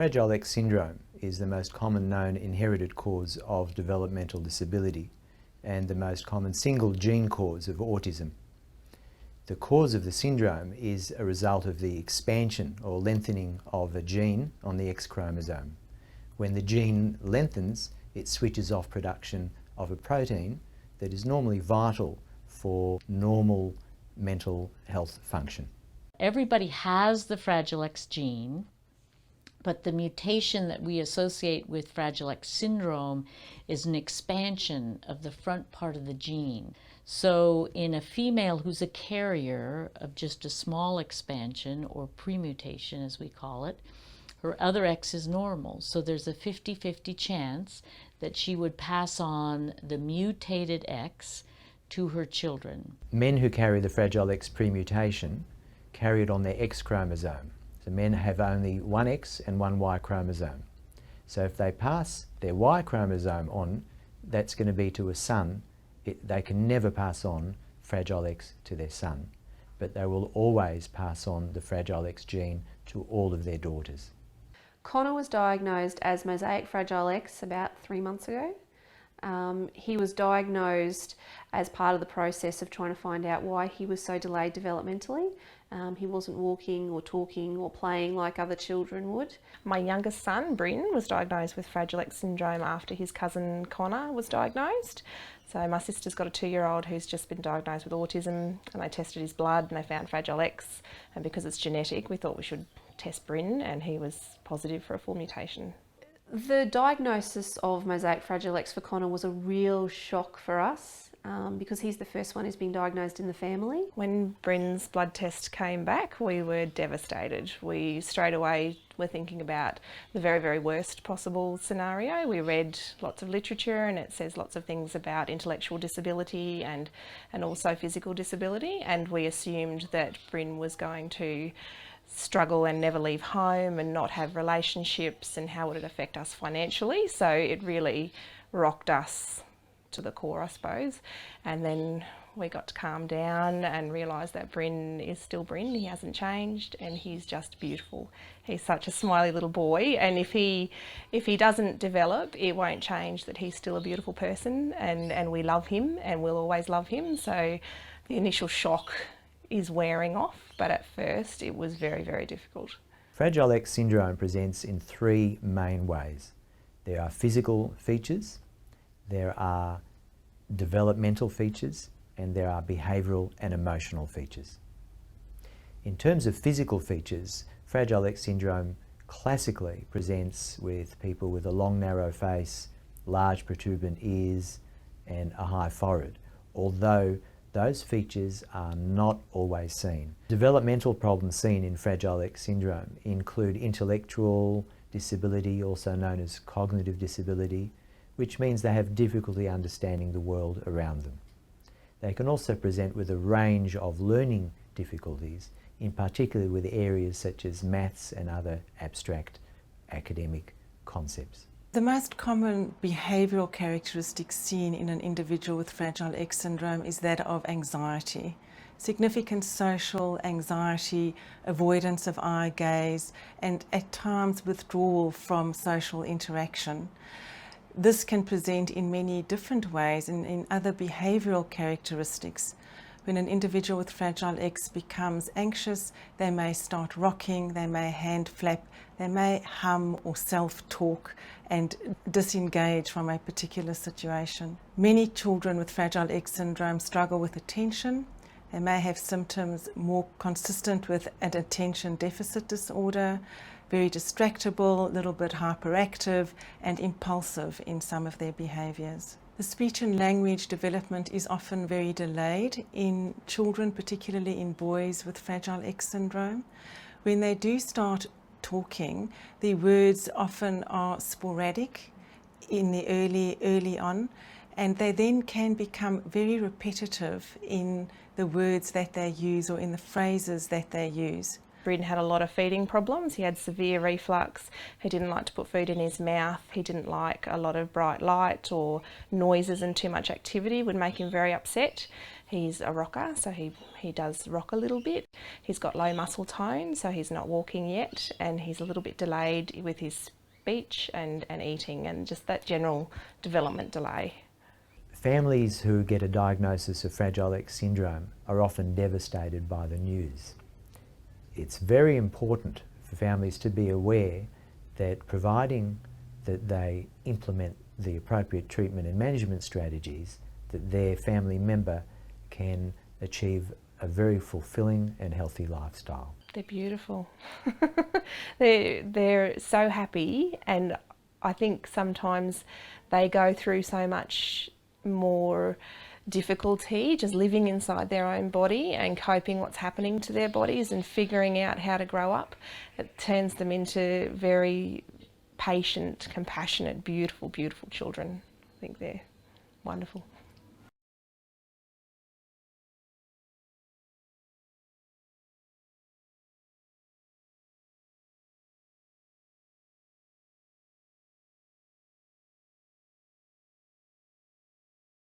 Fragile X syndrome is the most common known inherited cause of developmental disability and the most common single gene cause of autism. The cause of the syndrome is a result of the expansion or lengthening of a gene on the X chromosome. When the gene lengthens, it switches off production of a protein that is normally vital for normal mental health function. Everybody has the Fragile X gene, but the mutation that we associate with Fragile X syndrome is an expansion of the front part of the gene. So in a female who's a carrier of just a small expansion, or premutation as we call it, her other X is normal. So there's a 50-50 chance that she would pass on the mutated X to her children. Men who carry the Fragile X premutation carry it on their X chromosome. So men have only one X and one Y chromosome. So if they pass their Y chromosome on, that's going to be to a son. They can never pass on Fragile X to their son, but they will always pass on the Fragile X gene to all of their daughters. Connor was diagnosed as Mosaic Fragile X about 3 months ago. He was diagnosed as part of the process of trying to find out why he was so delayed developmentally. He wasn't walking or talking or playing like other children would. My youngest son, Bryn, was diagnosed with Fragile X syndrome after his cousin Connor was diagnosed. So my sister's got a 2-year-old who's just been diagnosed with autism, and they tested his blood and they found Fragile X, and because it's genetic we thought we should test Bryn, and he was positive for a full mutation. The diagnosis of Mosaic Fragile X for Connor was a real shock for us because he's the first one who's been diagnosed in the family. When Bryn's blood test came back, we were devastated. We straight away were thinking about the very, very worst possible scenario. We read lots of literature and it says lots of things about intellectual disability and also physical disability, and we assumed that Bryn was going to struggle and never leave home and not have relationships, and how would it affect us financially. So it really rocked us to the core, I suppose. And then we got to calm down and realise that Bryn is still Bryn. He hasn't changed and he's just beautiful. He's such a smiley little boy, and if he doesn't develop, it won't change that he's still a beautiful person, and we love him and we'll always love him. So the initial shock is wearing off, but at first it was very, very difficult. Fragile X syndrome presents in 3 main ways. There are physical features, there are developmental features, and there are behavioural and emotional features. In terms of physical features, Fragile X syndrome classically presents with people with a long narrow face, large protuberant ears and a high forehead, although those features are not always seen. Developmental problems seen in Fragile X syndrome include intellectual disability, also known as cognitive disability, which means they have difficulty understanding the world around them. They can also present with a range of learning difficulties, in particular with areas such as maths and other abstract academic concepts. The most common behavioural characteristic seen in an individual with Fragile X syndrome is that of anxiety. Significant social anxiety, avoidance of eye gaze, and at times withdrawal from social interaction. This can present in many different ways in other behavioural characteristics. When an individual with Fragile X becomes anxious, they may start rocking, they may hand flap, they may hum or self-talk and disengage from a particular situation. Many children with Fragile X syndrome struggle with attention. They may have symptoms more consistent with an attention deficit disorder, very distractible, a little bit hyperactive and impulsive in some of their behaviours. The speech and language development is often very delayed in children, particularly in boys with Fragile X syndrome. When they do start talking, the words often are sporadic in the early on, and they then can become very repetitive in the words that they use or in the phrases that they use. Bryn had a lot of feeding problems. He had severe reflux. He didn't like to put food in his mouth. He didn't like a lot of bright light or noises, and too much activity would make him very upset. He's a rocker, so he does rock a little bit. He's got low muscle tone, so he's not walking yet, and he's a little bit delayed with his speech and eating, and just that general development delay. Families who get a diagnosis of Fragile X syndrome are often devastated by the news. It's very important for families to be aware that providing that they implement the appropriate treatment and management strategies, that their family member can achieve a very fulfilling and healthy lifestyle. They're beautiful. They're so happy, and I think sometimes they go through so much more difficulty just living inside their own body and coping what's happening to their bodies and figuring out how to grow up. It turns them into very patient, compassionate, beautiful, beautiful children. I think they're wonderful.